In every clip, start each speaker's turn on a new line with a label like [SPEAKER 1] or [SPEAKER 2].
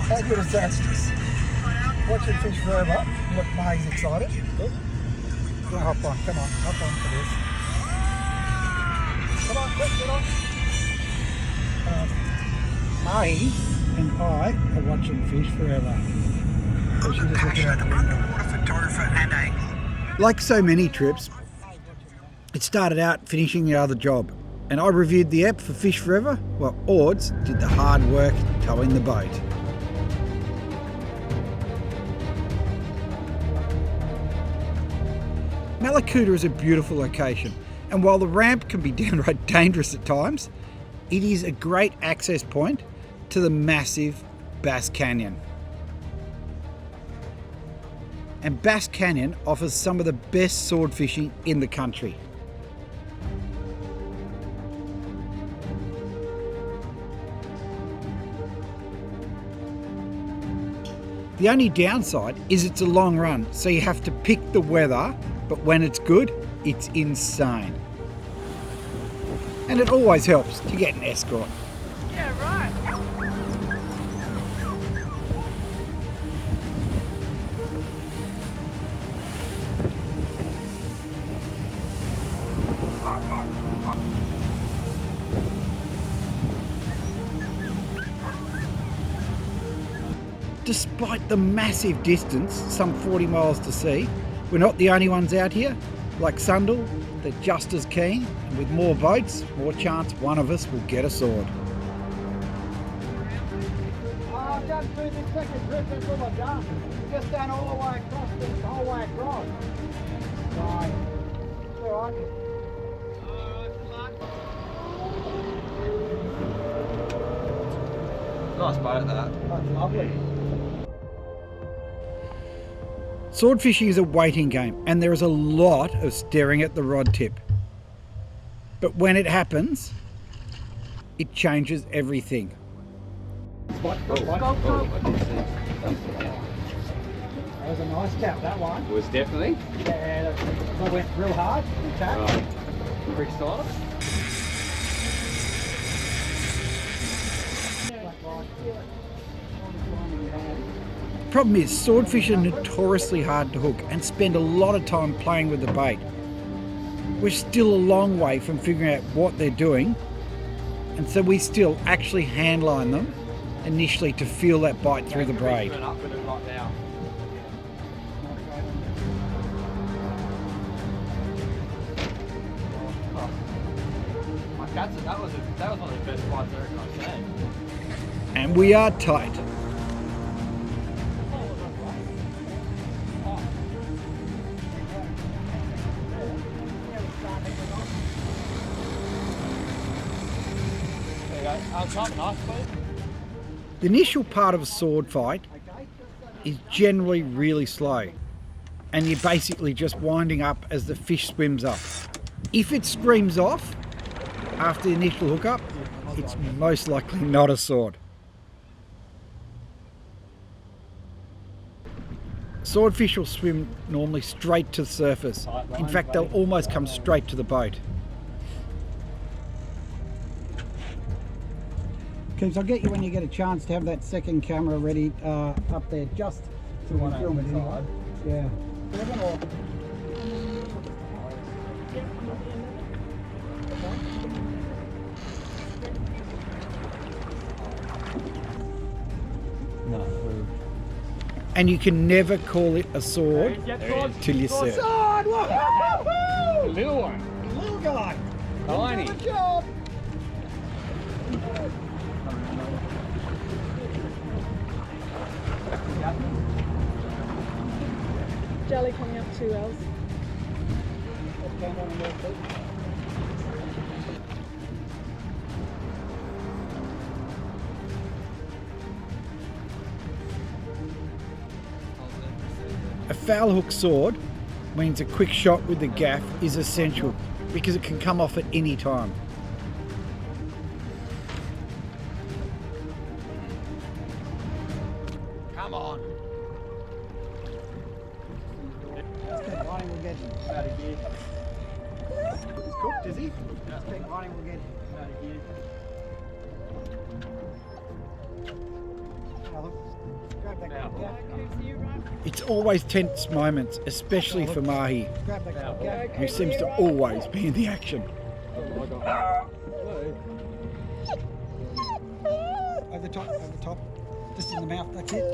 [SPEAKER 1] How good is that? Watching fish forever. Look, May's excited. Look. Gonna hop on. Come on, hop on for this. Come on, quick, get on. May and I are watching fish forever. So she just looking out the window. Like so many trips, it started out finishing the other job, and I reviewed the app for Fish Forever while Auds did the hard work towing the boat. Mallacoota is a beautiful location, and while the ramp can be downright dangerous at times, it is a great access point to the massive Bass Canyon. And Bass Canyon offers some of the best sword fishing in the country. The only downside is it's a long run, so you have to pick the weather, but when it's good, it's insane. And it always helps to get an escort.
[SPEAKER 2] Yeah, right.
[SPEAKER 1] Despite the massive distance, some 40 miles to sea, we're not the only ones out here. Like Sundal, they're just as keen, and with more boats, more chance one of us will get a sword. I've done through this second trip, that's all I've done. Just done all the way across, the whole way across. Right. It's all right.
[SPEAKER 3] Nice boat, that.
[SPEAKER 1] That's lovely. Sword fishing is a waiting game, and there is a lot of staring at the rod tip. But when it happens, it changes everything. That was a nice tap, that one.
[SPEAKER 3] It was definitely.
[SPEAKER 1] Yeah, I went real hard. Tap.
[SPEAKER 3] Right. Quick start.
[SPEAKER 1] Problem is, swordfish are notoriously hard to hook and spend a lot of time playing with the bait. We're still a long way from figuring out what they're doing, and so we still actually handline them initially to feel that bite through the braid.
[SPEAKER 3] That was one of the best bites I reckon I've seen.
[SPEAKER 1] And we are tight. The initial part of a sword fight is generally really slow, and you're basically just winding up as the fish swims up. If it screams off after the initial hookup, it's most likely not a sword. Swordfish will swim normally straight to the surface. In fact, they'll almost come straight to the boat. Coops, I'll get you when you get a chance to have that second camera ready up there, just to film it inside. Yeah.
[SPEAKER 3] No.
[SPEAKER 1] And you can never call it a sword till you see it.
[SPEAKER 3] Sword! Woo-hoo-hoo-hoo! Little one.
[SPEAKER 1] Little guy.
[SPEAKER 3] Tiny.
[SPEAKER 1] Good job.
[SPEAKER 2] Jelly coming up 2 L's.
[SPEAKER 1] A foul hook sword means a quick shot with the gaff is essential because it can come off at any time.
[SPEAKER 3] Come on.
[SPEAKER 1] Just keep running, we'll get you.
[SPEAKER 3] Out of gear.
[SPEAKER 1] He's cooked, is he? Just keep running, we'll get you.
[SPEAKER 3] Out of gear.
[SPEAKER 1] Oh, look. It's always tense moments, especially for Mahi, who seems to always be in the action.
[SPEAKER 4] Over the top. Just in the mouth, that's it.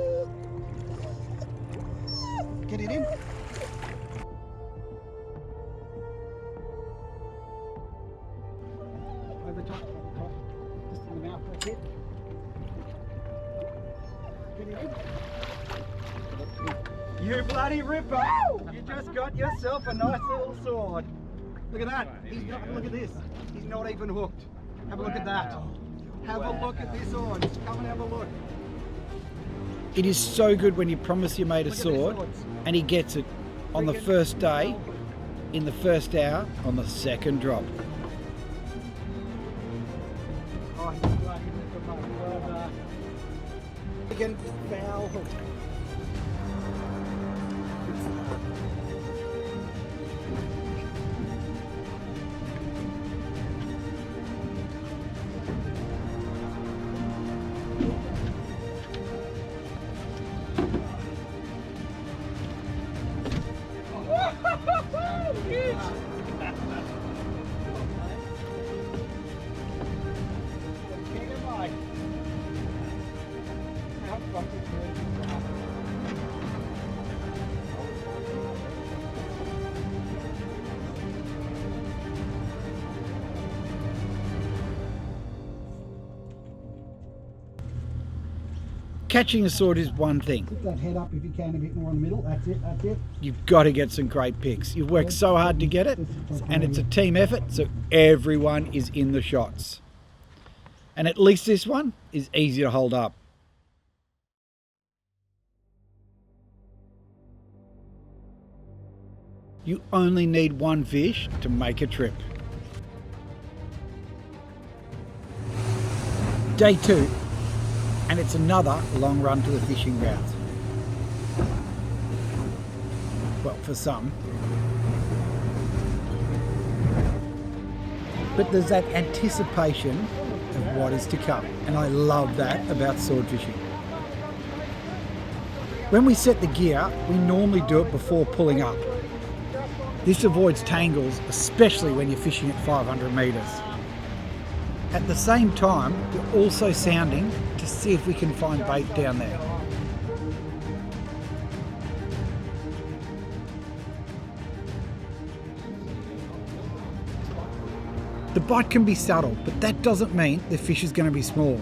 [SPEAKER 4] Get it in. Over the top. Just in the mouth, that's it. Get it in. You bloody ripper! You just got yourself a nice little sword. Look at that. Look at this. He's not even hooked. Have a look at that. Have a look at this sword. Come and have a look.
[SPEAKER 1] It is so good when you promise your mate a sword and he gets it on the first day, in the first hour, on the second drop.
[SPEAKER 4] Oh, you bloody ripper, mate. Well done. Again, foul hook.
[SPEAKER 1] Catching a sword is one thing.
[SPEAKER 4] Put that head up if you can, a bit more in the middle. That's it, that's it.
[SPEAKER 1] You've got to get some great picks. You've worked so hard to get it, and it's a team effort, so everyone is in the shots. And at least this one is easy to hold up. You only need one fish to make a trip. Day 2, and it's another long run to the fishing grounds. Well, for some. But there's that anticipation of what is to come, and I love that about sword fishing. When we set the gear, we normally do it before pulling up. This avoids tangles, especially when you're fishing at 500 metres. At the same time, we're also sounding to see if we can find bait down there. The bite can be subtle, but that doesn't mean the fish is going to be small,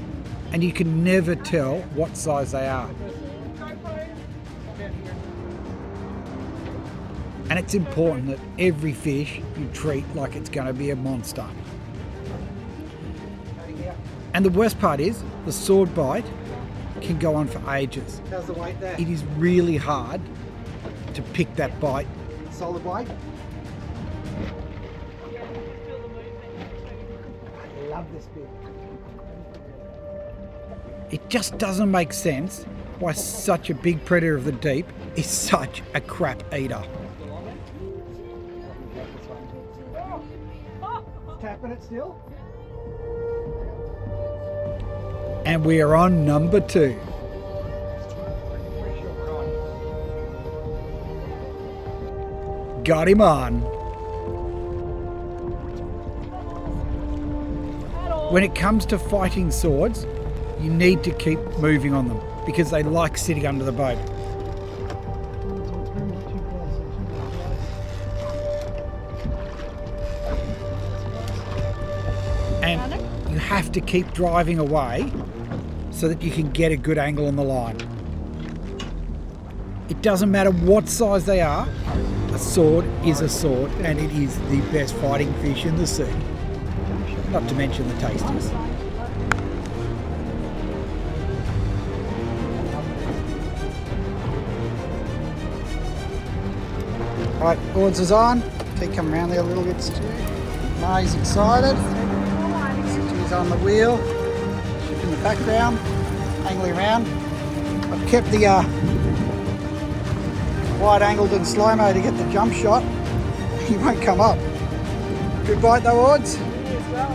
[SPEAKER 1] and you can never tell what size they are. And it's important that every fish you treat like it's going to be a monster. And the worst part is, the sword bite can go on for ages.
[SPEAKER 4] How's the weight there?
[SPEAKER 1] It is really hard to pick that bite.
[SPEAKER 4] Solid weight? I love this bit.
[SPEAKER 1] It just doesn't make sense why such a big predator of the deep is such a crap eater.
[SPEAKER 4] Tapping it still?
[SPEAKER 1] And we are on number 2. Got him on. When it comes to fighting swords, you need to keep moving on them because they like sitting under the boat. And you have to keep driving away so that you can get a good angle on the line. It doesn't matter what size they are, a sword is a sword, and it is the best fighting fish in the sea. Not to mention the tastiest.
[SPEAKER 4] Right, Auds is on. Keep coming around there a little bit, Stu. May's excited. Stu's on the wheel. Ship in the background. Angling around. I've kept the wide angled and slow-mo to get the jump shot. He won't come up. Good bite though, Auds.
[SPEAKER 2] Me as well.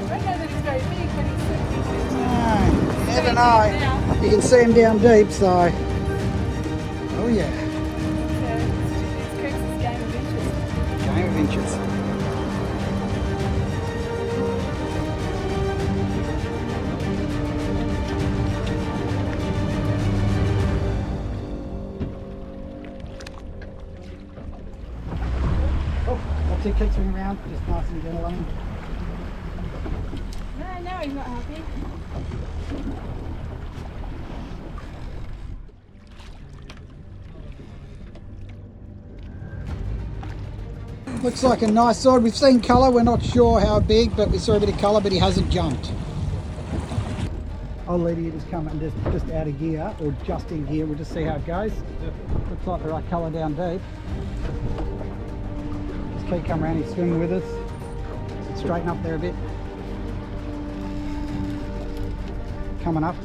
[SPEAKER 2] I don't know that he's very big, but he's certainly
[SPEAKER 4] Yeah, never know. You can see him down deep, so. Oh yeah.
[SPEAKER 2] It's Coops' game of inches.
[SPEAKER 4] Game of inches. Oh, that's it, keeps him around, just nice and gentle on him.
[SPEAKER 2] No, he's not happy.
[SPEAKER 4] Looks like a nice sword. We've seen colour, we're not sure how big, but we saw a bit of colour, but he hasn't jumped. I'll let you just come and just out of gear, or just in gear, we'll just see how it goes. Looks like the right colour down deep. Just keep coming around, he's swimming with us. Straighten up there a bit. Coming up.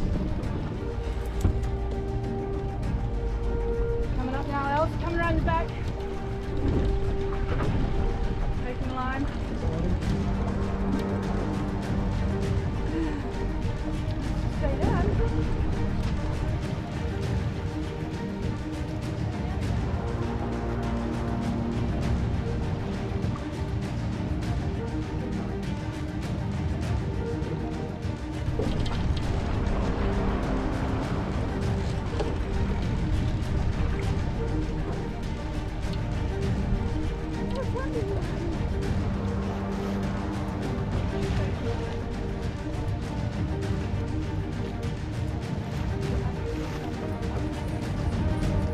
[SPEAKER 2] Coming up now, Els. Coming around the back. Taking the line. Stay down.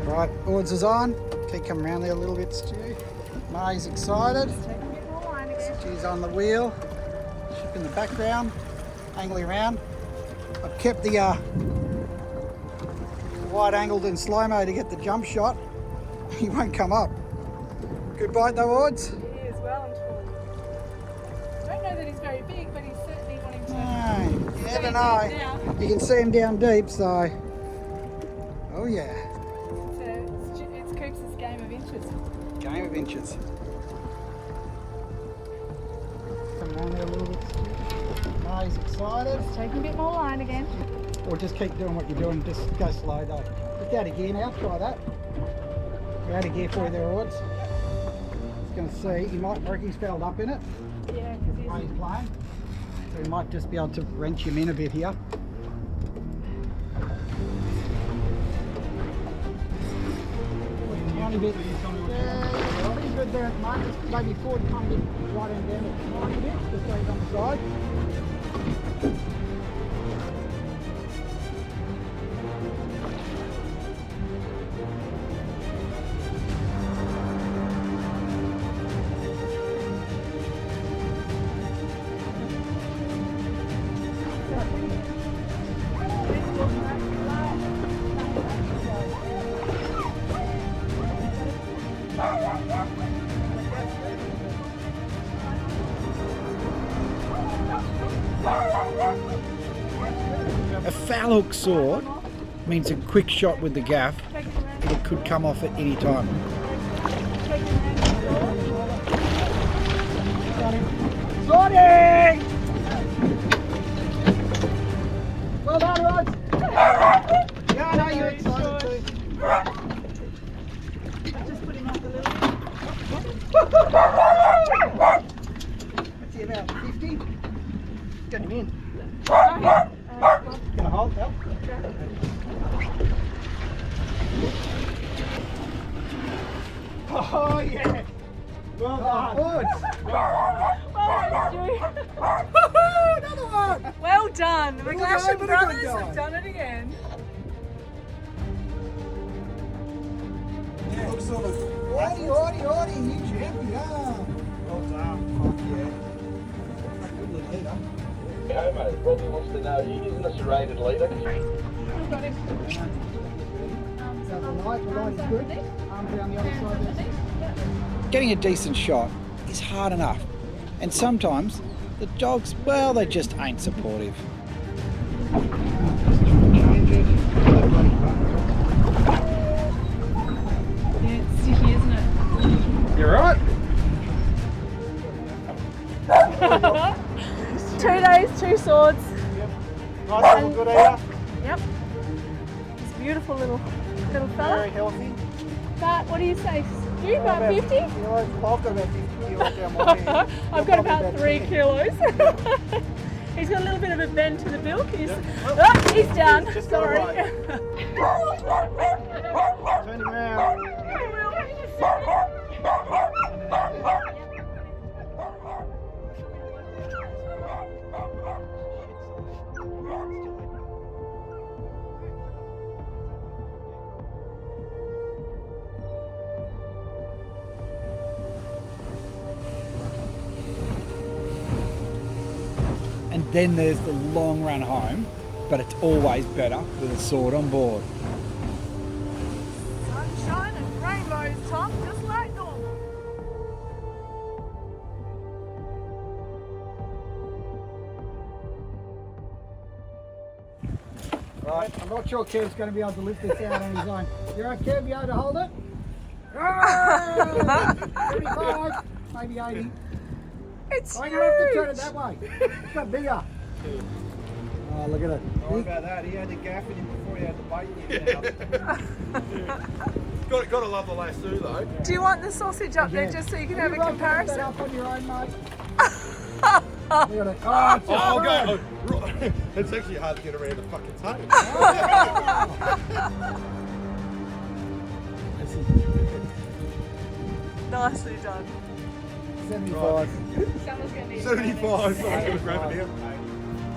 [SPEAKER 4] Right, Auds is on. Keep coming around there a little bit, Stu. Marty's excited.
[SPEAKER 2] Taking a bit more line again.
[SPEAKER 4] Stu's on the wheel. Ship in the background. Angling around. I've kept the wide angled in slow-mo to get the jump shot. He won't come up. Good bite though, Auds.
[SPEAKER 2] He is well and tall. I don't know that he's very big, but he's certainly wanting to.
[SPEAKER 4] No, you never
[SPEAKER 2] stay
[SPEAKER 4] know.
[SPEAKER 2] deep now.
[SPEAKER 4] You can see him down deep, so. Oh yeah.
[SPEAKER 2] It's Coops' game of inches.
[SPEAKER 4] Game of inches. Come around there a little bit, Stu. Marty's excited.
[SPEAKER 2] Just taking a bit more line again.
[SPEAKER 4] Or just keep doing what you're doing, just go slow though. Just out of gear now, try that. You're out of gear for you there, Auds. Just going to see, he might reckon he's fouled up in it,
[SPEAKER 2] Yeah,
[SPEAKER 4] the way he's playing. So we might just be able to wrench him in a bit here. Tiny bit. Yeah, he's good there at the moment. Just maybe forward, kind of get right end down a tiny bit, just so he's on the side.
[SPEAKER 1] A foul hook sword means a quick shot with the gaff. It could come off at any time.
[SPEAKER 4] Sorry! Well done, Rod. Yeah, I know you're excited too.
[SPEAKER 2] Just put him up a little bit.
[SPEAKER 4] What's he about 50? Get him in.
[SPEAKER 2] Right.
[SPEAKER 4] Gonna hold, help. Oh yeah! Well done, Auds. Another one!
[SPEAKER 2] Well done. The
[SPEAKER 4] Well
[SPEAKER 2] McGlashan
[SPEAKER 4] done, but a
[SPEAKER 2] brothers
[SPEAKER 4] good
[SPEAKER 2] have
[SPEAKER 4] guy.
[SPEAKER 2] done it again.
[SPEAKER 4] Yeah, looks sort of. Alrighty, you champion. Well done. Fuck yeah. Good little leader.
[SPEAKER 5] Okay, mate. Robbie wants to know, you using a serrated leader?
[SPEAKER 2] We've got him.
[SPEAKER 4] So the light is good. Arms around the other side there.
[SPEAKER 1] Getting a decent shot is hard enough, and sometimes the dogs, well, they just ain't supportive.
[SPEAKER 2] Yeah, it's sticky, isn't it?
[SPEAKER 3] You're right.
[SPEAKER 2] 2 days, 2 swords.
[SPEAKER 4] Nice little good eater.
[SPEAKER 2] Yep. It's a beautiful little fella.
[SPEAKER 4] Very healthy.
[SPEAKER 2] But what do you say, Stu? About 50?
[SPEAKER 4] Kilos. Well, I've got about 50 kilos down my head.
[SPEAKER 2] I've got about 3
[SPEAKER 4] 10.
[SPEAKER 2] kilos. He's got a little bit of a bend to the bilk. Oh, he's done. Sorry.
[SPEAKER 4] Turn him around.
[SPEAKER 1] And then there's the long run home, but it's always better with a sword on board.
[SPEAKER 2] Sunshine and rainbows, Tom, just like normal.
[SPEAKER 4] Right, I'm not sure Kev's going to be able to lift this out on his own. You right, Kev? You able to hold it? 75, maybe 80.
[SPEAKER 2] It's
[SPEAKER 4] I'm going to have to turn it
[SPEAKER 2] huge.
[SPEAKER 4] that way. It's got bigger. Oh, look at it.
[SPEAKER 6] Sorry about that. He had the gaff in him before he had the bait in him. Gotta love the lasso though.
[SPEAKER 2] Do you want the sausage up there
[SPEAKER 4] Yeah.
[SPEAKER 2] just so you can
[SPEAKER 4] Will
[SPEAKER 2] have a
[SPEAKER 4] you run
[SPEAKER 2] comparison?
[SPEAKER 4] that up on your own, mate? Look at it. Oh, it's just
[SPEAKER 6] I'll
[SPEAKER 4] right.
[SPEAKER 6] go. It's actually hard to get around the fucking tail.
[SPEAKER 2] Nicely done.
[SPEAKER 4] 75.
[SPEAKER 2] Someone's going to need
[SPEAKER 6] 75. So I'm gonna grab it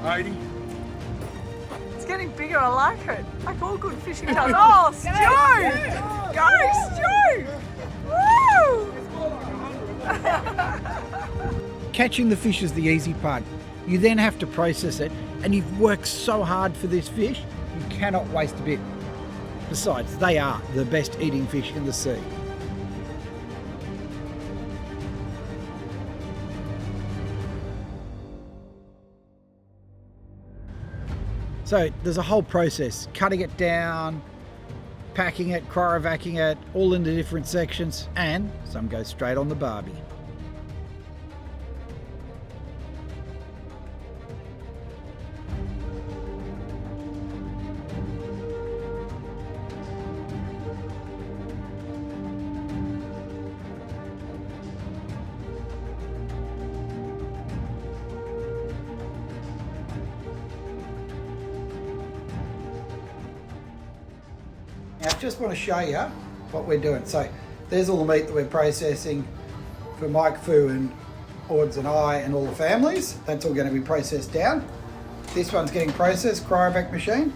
[SPEAKER 6] now. 80.
[SPEAKER 2] It's getting bigger, I like it. Like all good fishing does. Oh, Stu! Go, Stu! Woo!
[SPEAKER 1] Catching the fish is the easy part. You then have to process it, and you've worked so hard for this fish, you cannot waste a bit. Besides, they are the best eating fish in the sea. So there's a whole process, cutting it down, packing it, cryovacuuming it, all into different sections, and some go straight on the barbie. Now, I just want to show you what we're doing. So there's all the meat that we're processing for Mike, Fu and Auds and I and all the families. That's all going to be processed down. This one's getting processed, cryovac machine.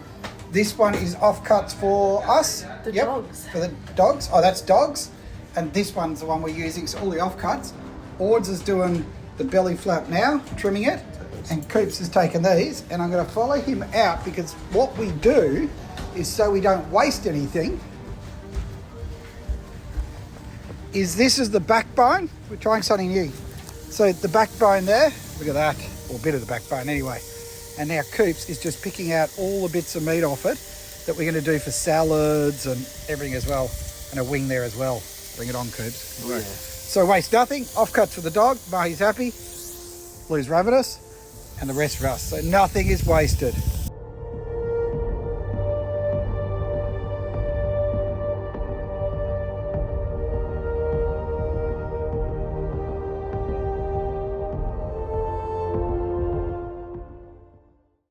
[SPEAKER 1] This one is offcuts for us.
[SPEAKER 2] The dogs.
[SPEAKER 1] For the dogs. Oh, that's dogs. And this one's the one we're using, so all the offcuts. Auds is doing the belly flap now, trimming it. And Coops has taken these, and I'm going to follow him out because what we do is so we don't waste anything, is this is the backbone. We're trying something new. So the backbone there, look at that, or a bit of the backbone anyway. And now Coops is just picking out all the bits of meat off it that we're going to do for salads and everything as well. And a wing there as well. Bring it on, Coops. Yeah. So waste nothing. Offcuts for the dog. Mahi's happy. Blue's ravenous. And the rest for us. So nothing is wasted.